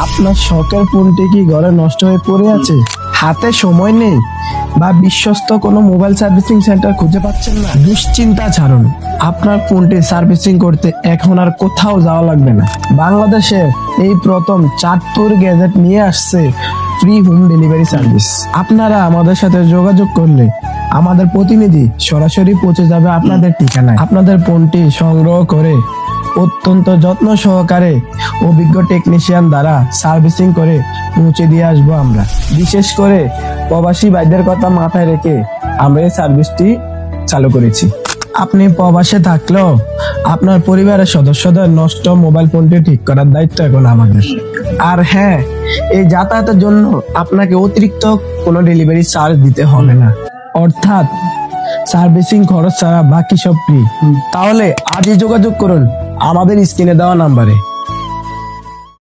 আপনার শখের ফোনটি কি ঘরে নষ্ট হয়ে পড়ে আছে, হাতে সময় নেই, বা বিশ্বস্ত কোনো মোবাইল সার্ভিসিং সেন্টার খুঁজে পাচ্ছেন না? দুশ্চিন্তা ছাড়ুন, আপনার ফোনটি সার্ভিসিং করতে এখন আর কোথাও যাওয়া লাগবে না। বাংলাদেশে এই প্রথম চাঁদপুর গ্যাজেট নিয়ে আসছে ফ্রি হোম ডেলিভারি সার্ভিস। আপনারা আমাদের সাথে যোগাযোগ করলে আমাদের প্রতিনিধি সরাসরি পৌঁছে যাবে আপনাদের ঠিকানায়। আপনাদের ফোনটি সংগ্রহ করে অত্যন্ত যত্ন সহকারে অভিজ্ঞ টেকনিশিয়ান দ্বারা সার্ভিসিং করে পৌঁছে দিয়ে আসবো আমরা। বিশেষ করে প্রবাসী ভাইদের কথা মাথায় রেখে আমরা এই সার্ভিসটি চালু করেছি। আপনি প্রবাসে থাকলেও আপনার পরিবারের সদস্যদের নষ্ট মোবাইল ফোনটি ঠিক করার দায়িত্ব এখন আমাদের। আর হ্যাঁ, এই যাতায়াতের জন্য আপনাকে অতিরিক্ত কোনো ডেলিভারি চার্জ দিতে হবে না, অর্থাৎ সার্ভিসিং খরচ ছাড়া বাকি সব ফ্রি। তাহলে আজই যোগাযোগ করুন আমাদের স্ক্রিনে দেওয়া নাম্বারে।